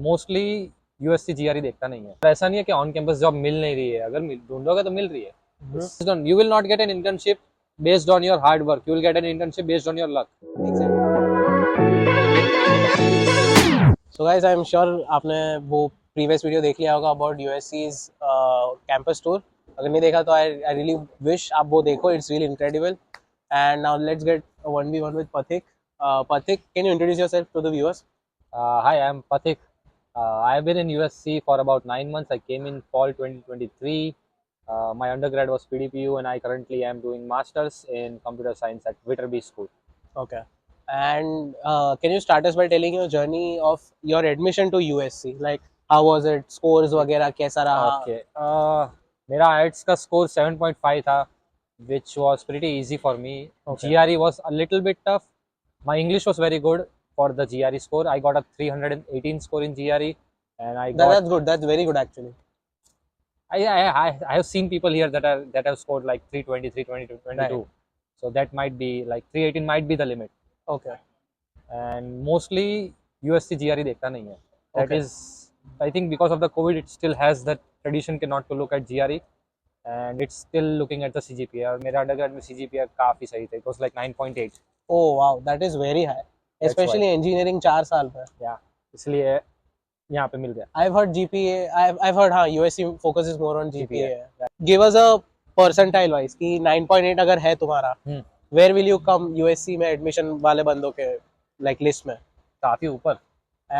Mostly USC GRE देखता नहीं है। ऐसा नहीं है कि ऑन कैंपस जॉब मिल नहीं रही है, अगर ढूंढोगे तो मिल रही है। You will not get an internship based on your hard work, you will get an internship based on your luck. So guys, I am sure आपने वो प्रीवियस वीडियो देख लिया होगा अबाउट यूएससी's कैंपस टूर। अगर नहीं देखा तो आई रियली विश आप वो देखो, it's really incredible. And now let's get 1v1 with पथिक. Pathik, can you introduce yourself to the viewers? Hi, I'm Pathik. I have been in USC for about 9 months. I came in fall 2023. My undergrad was PDPU, and I currently am doing masters in computer science at Viterbi School. Okay. And can you start us by telling your journey of your admission to USC? Like, how was it? Scores वगैरह कैसा रहा? Okay. मेरा IELTS का score 7.5 था, which was pretty easy for me. Okay. GRE was a little bit tough. My English was very good for the GRE score. I got a 318 score in GRE, and I got. That's good. That's very good actually. I have seen people here that have scored like 320, 322, 22. Right. So that might be like 318 might be the limit. Okay. And mostly USC GRE देखता नहीं है. That Okay. is, I think because of the COVID, it still has that tradition के not to look at GRE, and it's still looking at the CGPA. और मेरा undergrad में CGPA काफी सही था. It was like 9.8. Oh wow, that is very high. That's Especially engineering 4 साल पर. Yeah, इसलिए यहाँ पे मिल गया. I've heard GPA. I've heard हाँ USC focuses more on GPA. GPA. Give us a percentile wise कि 9.8 अगर है तुम्हारा, where will you come USC में admission वाले बंदों के like list में? काफी ऊपर.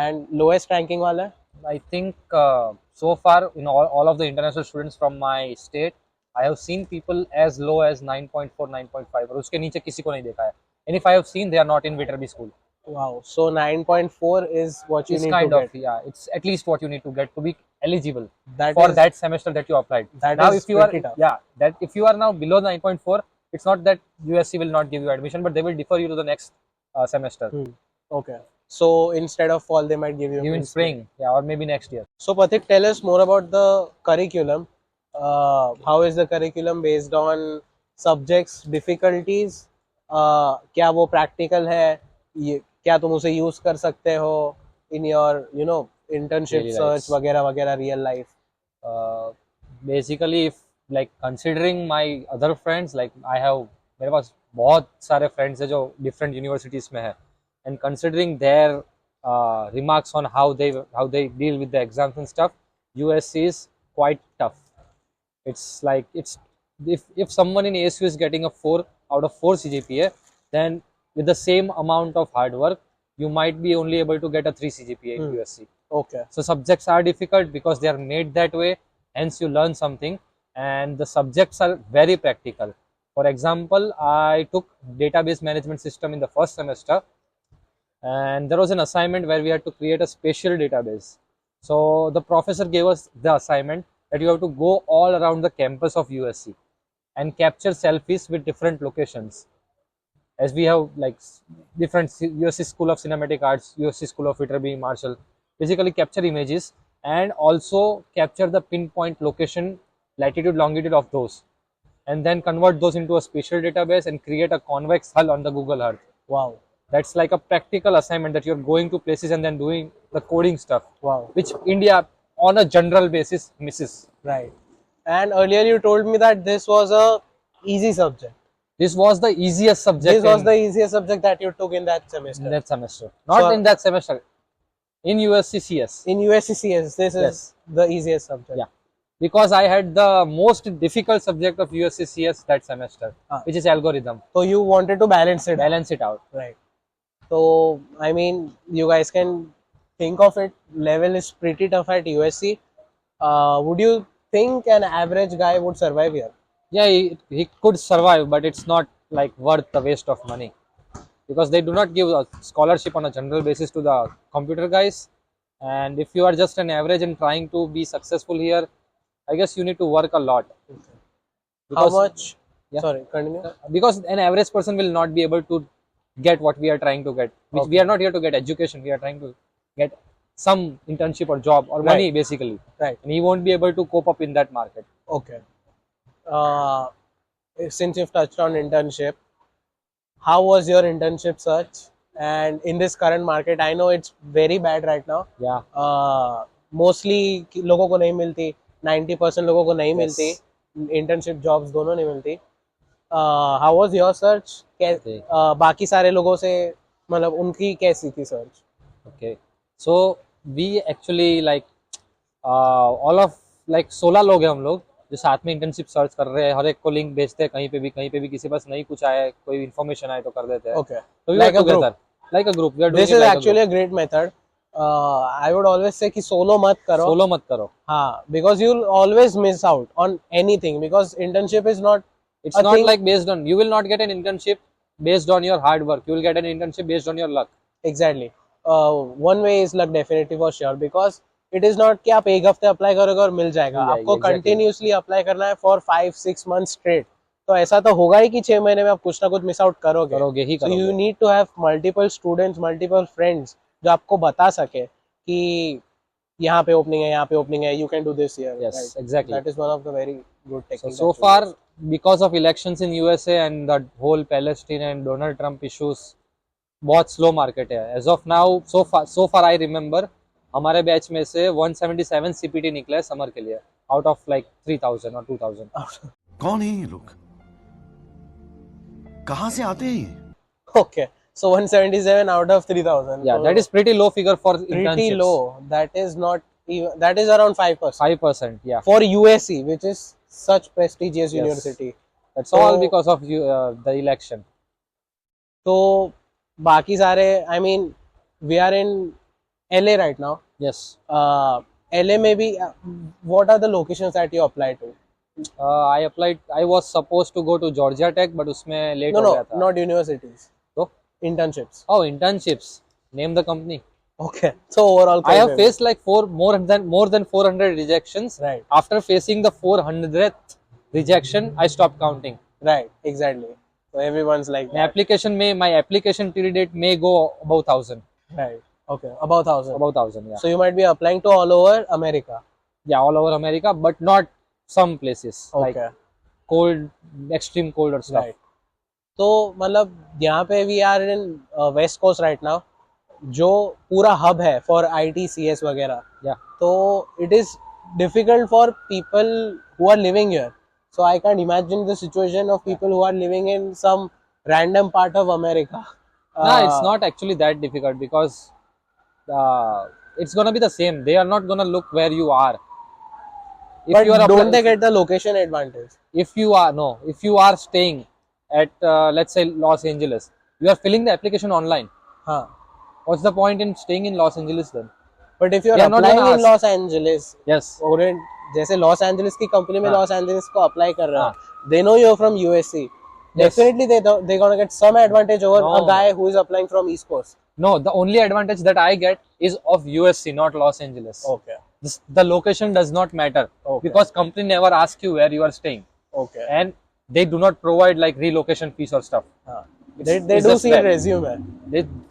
And lowest ranking वाला? I think so far in all of the international students from my state, I have seen people as low as 9.4, 9.5 और उसके नीचे किसी को नहीं देखा है. And if I have seen, they are not in Viterbi school. Wow. So 9.4 is what you It's need kind to of, get. yeah, it's at least what you need to get to be eligible That for is- that semester that you applied. that Now is if you are, pretty tough. yeah, that if you are now below 9.4, it's not that USC will not give you admission, but they will defer you to the next semester. Okay. So instead of fall, they might give you Even spring, yeah, or maybe next year. So Pathik, tell us more about the curriculum. How is the curriculum based on subjects, difficulties? क्या वो practical है? क्या तुम उसे use कर सकते हो in your internship Daily search lives. वगैरह वगैरह real life? Basically, if like considering my other friends, like I have, मेरे पास बहुत सारे friends हैं जो different universities में है, and considering their remarks on how they deal with the exams and stuff, USC is quite tough. It's like if someone in ASU is getting a 4 out of 4 CGPA, then with the same amount of hard work, you might be only able to get a 3 CGPA in USC. Okay. So subjects are difficult because they are made that way, hence you learn something, and the subjects are very practical. For example, I took database management system in the first semester, and there was an assignment where we had to create a spatial database. So the professor gave us the assignment that you have to go all around the campus of USC and capture selfies with different locations. As we have like different USC School of Cinematic Arts, USC School of Viterbi, Marshall, basically capture images and also capture the pinpoint location, latitude, longitude of those, and then convert those into a spatial database and create a convex hull on the Google Earth. Wow. That's like a practical assignment that you're going to places and then doing the coding stuff. Wow. Which India on a general basis misses. Right. And earlier you told me that this was a easy subject. This was the easiest subject. This was the easiest subject that you took in that semester. In that semester. Not in that semester. In USC CS. In USC CS, this is the easiest subject. Yeah. Because I had the most difficult subject of USC CS that semester, which is algorithm. So you wanted to balance it. Balance it out. Right. So I mean, you guys can think of it. Level is pretty tough at USC. Would you think an average guy would survive here? Yeah, he could survive, but it's not like worth the waste of money, because they do not give a scholarship on a general basis to the computer guys. And if you are just an average and trying to be successful here, I guess you need to work a lot. How much? Yeah. Sorry, continue. Because an average person will not be able to get what we are trying to get. Which we are not here to get education. We are trying to get some internship or job or money, basically. Right. And he won't be able to cope up in that market. Okay. Since you've touched on internship, how was your internship search? and in this current market I know it's very bad right now. Yeah. Mostly लोगों को नहीं मिलती, 90% लोगों को नहीं Yes. मिलती, internship jobs दोनों नहीं मिलती. How was your search? Okay. बाकी सारे लोगों से मतलब उनकी कैसी थी search? Okay. So we actually like all of like 16 लोग हैं हम लोग जो साथ में इंटर्नशिप सर्च कर रहे हैं. हर एक को लिंक भेजते हैं कहीं पे भी किसी पास नहीं कुछ आया है, कोई इन्फॉर्मेशन आए तो कर देते हैं. Okay, So we like were a group. together like a group. We are doing this it is like a actually group. A great method. I would always say कि सोलो मत करो. सोलो मत करो. हाँ, because you'll always miss out on anything because internship is not It's a not thing. like based on, you will not get an internship based on your hard work. You will get an internship based on your luck. Exactly. One way is luck definitely for sure because it is not कि आप एक हफ्ते apply करोगे और मिल जाएगा. मिल जाएगी, आपको exactly. Continuously apply करना है फॉर 5-6 मंथ स्ट्रेट. तो ऐसा तो होगा ही कि 6 महीने में आप कुछ ना कुछ मिस आउट करोगे. करोगे ही So you करोगे. need to have multiple students, multiple friends जो आपको बता सके कि यहाँ पे ओपनिंग है, यहाँ पे ओपनिंग है, you can do this here. Yes, Right? exactly. That is one of the very good So techniques. so far, because of elections in USA and the whole Palestine and Donald Trump issues, बहुत slow market है. As of now so far I remember हमारे बैच में से 177 CPT निकले हैं summer के लिए आउट ऑफ लाइक 3000 और 2000. कौन है ये लोग, कहां से आते हैं ये? Okay, so 177 out of 3000. Yeah, So that is pretty low figure for pretty internships. low. That is not even, that is around 5% 5%. Yeah, for USC, which is such prestigious Yes. university. that's So- all because of the election. तो बाकी सारे, I mean, we are in LA right now. Yes. LA में भी what are the locations that you apply to? I applied. I was supposed to go to Georgia Tech, but उसमें late No, हो no, गया था. not universities. तो Internships. oh, internships. Name the company. Okay. So overall, I have faced like more than 400 rejections. Right. After facing the 400th rejection, I stopped counting. Right. Exactly. So everyone's like My application till date may go about 1,000. right. Okay. About 1,000. About 1,000, yeah. So you might be applying to all over America. Yeah, all over America, but not some places like Okay. cold, extreme cold or stuff. Right. तो मतलब यहाँ पे we are in west coast right now जो पूरा hub है for IT CS वगैरह. Yeah. तो it is difficult for people who are living here. So I can imagine the situation of people who are living in some random part of America. No, it's not actually that difficult because it's gonna be the same. They are not gonna look where you are. If But you are don't they get the location advantage? if you are staying at let's say Los Angeles, you are filling the application online. हाँ. What's the point in staying in Los Angeles then? But if you are They are not applying gonna in ask. Los Angeles, Yes. और जैसे Los Angeles की company में हाँ. Los Angeles को apply कर रहा हाँ. है, they know you're from USC. Yes. Definitely they're gonna get some advantage over No. a guy who is applying from East Coast. No, the only advantage that I get is of USC, not Los Angeles. Okay. The location does not matter Okay. because company never asks you where you are staying, Okay. and they do not provide like relocation fees or stuff. हाँ. They it's do just see that. resume.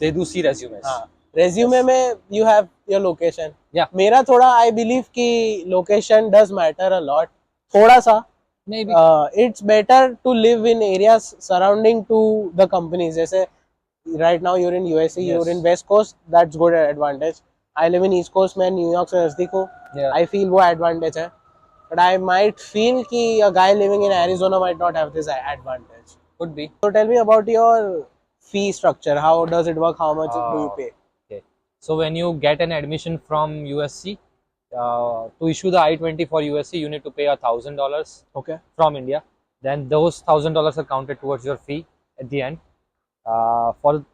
They do see resumes. हाँ. Resume में you have your location. Yeah. मेरा थोड़ा I believe कि location does matter a lot. थोड़ा सा. Maybe. It's better to live in areas surrounding to the companies. जैसे right now you're in USC, Yes. you're in West Coast, that's good advantage. I live in East Coast, मैं New York से नजदीक हूँ. Yeah. I feel वो advantage है. But I might feel कि a guy living in Arizona might not have this advantage. Could be. So tell me about your fee structure. How does it work? How much do you pay? Okay. So when you get an admission from USC, to issue the I-20 for USC, you need to pay $1,000 Okay. from India. Then those $1,000 are counted towards your fee at the end. For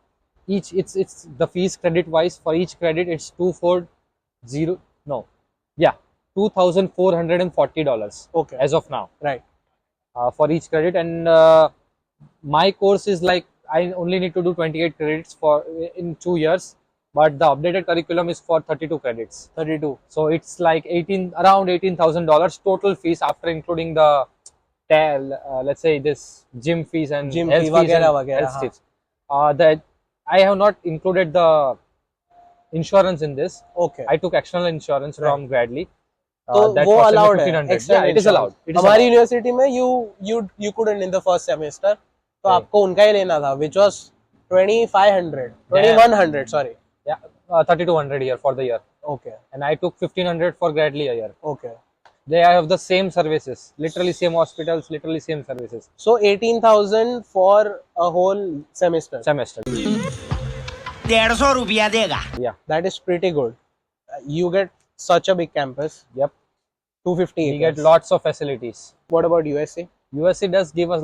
each, it's the fees credit wise. For each credit, it's $2,440 Okay. as of now Right. for each credit. And my course is like I only need to do 28 credits for in 2 years, but the updated curriculum is for 32 credits. 32. So it's like around $18,000 total fees after including the let's say this gym fees and Gym health fee fees वगैरह and वगैरह, health हाँ. tips. That I have not included the insurance in this. Okay. I took external insurance from Gradley. तो That वो cost me allowed है. 1,500. Extra Yeah, it is allowed. It is हमारी allowed. University में you couldn't in the first semester. तो Right. आपको उनका ही लेना था, which was 2500, 2100, sorry. Yeah, 3200 here for the year, Okay, and I took 1500 for Gradley a year. okay. They have the same services, literally same hospitals, literally same services. So 18,000 for a whole semester. Semester. 150 रुपया देगा. Yeah. That is pretty good. You get such a big campus, Yep. 250 We get acres. lots of facilities. What about USA? USC does give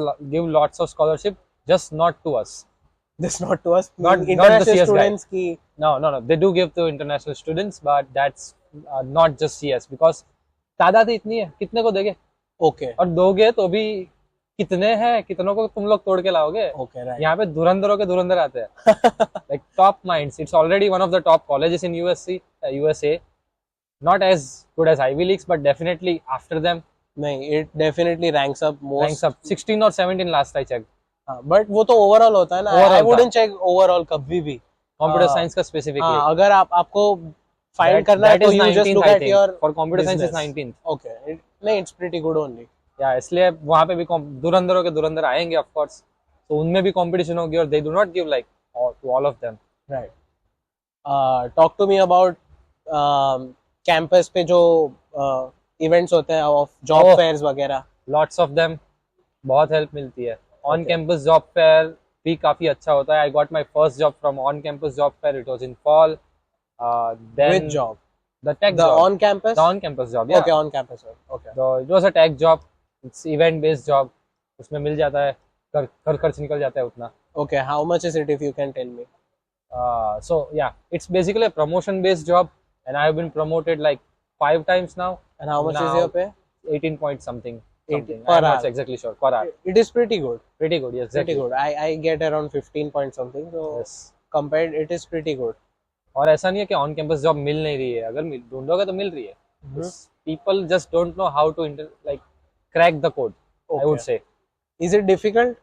lots of scholarship, just not to us. This not to us. Not the International CS guy. students ki. No. They do give to international students, but that's not just CS because तादाद इतनी है, कितने को देगे? Okay, और दोगे तो भी कितने हैं, कितनों को तुम लोग तोड़ के लाओगे? okay, right. यहाँ पे धुरंधरों के धुरंधर आते हैं. Like top minds. It's already one of the top colleges in USA. Not as good as Ivy Leagues, but definitely after them. नहीं, it definitely ranks up most. Ranks up 16 or 17 last I checked. हाँ, but वो तो overall होता है ना. Overall I था. wouldn't check overall कभी भी. Computer हाँ. science का specifically. हाँ, अगर आपको find That- करना है that तो is you just 19th, look I at think. your For computer science is business. 19th. Okay, नहीं, it's pretty good only. या इसलिए वहाँ पे भी धुरंधरों के धुरंधर आएंगे ऑफ कोर्स, तो उनमें भी कंपटीशन होगी और they do not give like to all of them. Right. Talk to me about campus पे जो events होते हैं of job Oh. fairs वगैरह. लॉट्स ऑफ देम, बहुत हेल्प मिलती है. ऑन कैंपस जॉब फेयर भी काफी अच्छा होता है. I got my first job from on campus job fair. It was in fall. Which job? The tech The job. on campus? The on campus job. Okay, on campus. Okay. It was a tech job. It's event based job. उसमें मिल जाता है, खर्च निकल जाता है उतना. Okay, how much is it if you can tell me? So yeah, it's basically a promotion based job, and I have been promoted like 5 times now. And how much is Now, your pay? 18 point something. 18 I'm per not hour. exactly sure. Per hour. It is pretty good. Pretty good, yes. Exactly. Pretty good. I get around 15 point something. So Yes. compared, it is pretty good. और ऐसा नहीं है कि on campus job मिल नहीं रही है. अगर ढूंढोगे तो मिल रही है. People just don't know how to like crack the code. I would say Is it difficult?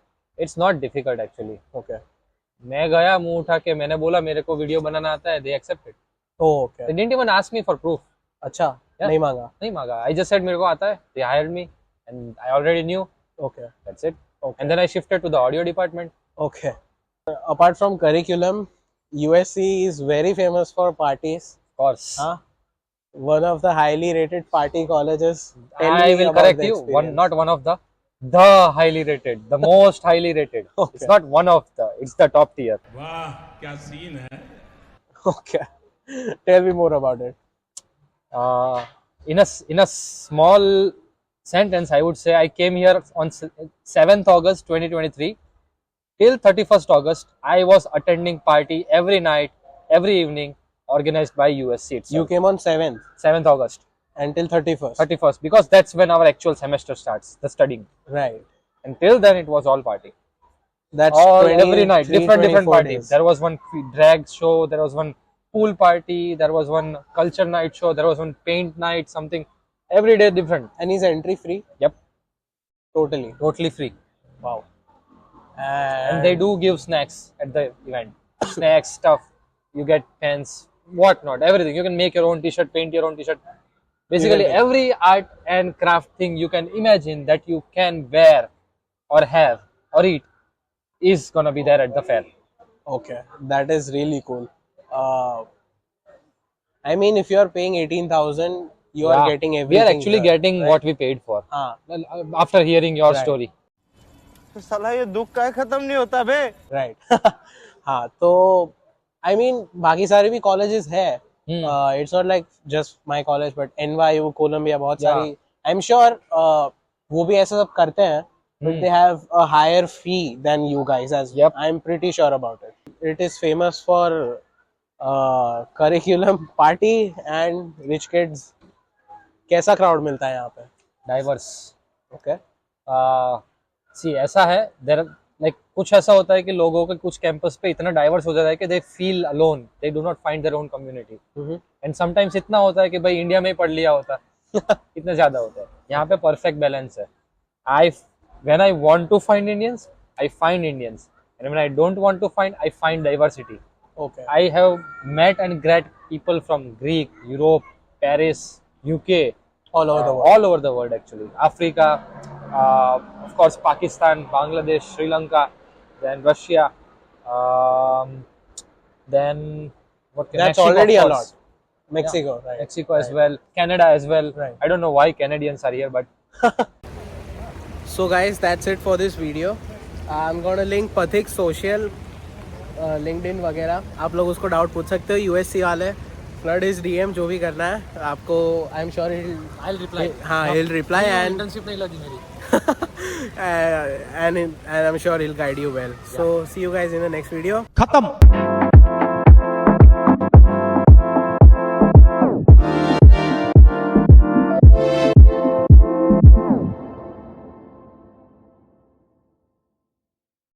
it's not difficult actually. Okay. मैं गया मुंह उठा के, मैंने बोला मेरे को वीडियो बनाना आता है. They accepted. Oh, okay. They didn't even ask me for proof. अच्छा, Yeah. नहीं मांगा. नहीं मांगा. I just said मेरे को आता है. They hired me and I already knew. Okay. That's it. Okay. And then I shifted to the audio department. Okay. Apart from curriculum, USC is very famous for parties. Of course. Huh? One of the highly rated party colleges. Tell I me will about correct the you. experience. Not one of the highly rated, the most highly rated. Okay. It's not one of the. It's the top tier. वाह क्या scene है. Okay. Tell me more about it. In a small sentence, I would say I came here on 7th August 2023 till 31st August. I was attending party every night, every evening, organized by USC itself. You came on 7th 7th August, until 31st. 31st, because that's when our actual semester starts, the studying. Right. Until then, it was all party. That's All 20, every night, different 24 parties. days. There was one drag show, there was one pool party, there was one culture night show, there was one paint night, something. Every day different. And is entry free? Yep, Totally. totally free. Wow. And they do give snacks at the event. Snacks, stuff. You get pens, whatnot, everything. You can make your own T-shirt, paint your own T-shirt. Basically, Everything. every art and craft thing you can imagine that you can wear or have or eat is gonna be there at the fair. Okay, that is really cool. I mean, if you are paying 18,000, you are Yeah. getting We everything. are actually here, getting right? what we paid for. हाँ, After hearing your Right. story. साला ये दुख का खत्म नहीं होता बे. right. हाँ, तो I mean, बाकी सारे भी colleges है. It's not like just my college, but NYU, Columbia, बहुत Yeah. सारी. I'm sure वो भी ऐसा सब करते हैं. But they have a higher fee than you guys, as Yep. I'm pretty sure about it. It is famous for curriculum, party, and rich kids. कैसा crowd मिलता है यहाँ पे? Diverse. Okay. See, ऐसा है, there like कुछ ऐसा होता है कि लोगों के कुछ कैंपस पे इतना डाइवर्स हो जाता है कि they feel alone, they do not find their own community. Mhm. And sometimes इतना होता है कि भाई इंडिया में ही पढ़ लिया होता. इतना ज्यादा होता है. यहाँ पे perfect balance है. When I want to find Indians, I find Indians, and when I don't want to find, I find diversity. Okay. I have met and great people from Greek, Europe, Paris, UK, All over the world. all over the world actually. Africa, of course, Pakistan, Bangladesh, Sri Lanka, then Russia. Then what? That's Mexico, of already a course. lot. Mexico, right? Mexico as well, Canada as well. Right. I don't know why Canadians are here, but So guys, that's it for this video. I'm gonna link Pathik social, LinkedIn वगैरह. आप लोग उसको doubt पूछ सकते हो. USC वाले flood his DM, जो भी करना है आपको. I'm sure I'll reply. हाँ, he'll reply and Internship नहीं लगी मेरी. and I'm sure he'll guide you well. So see you guys in the next video. खत्म।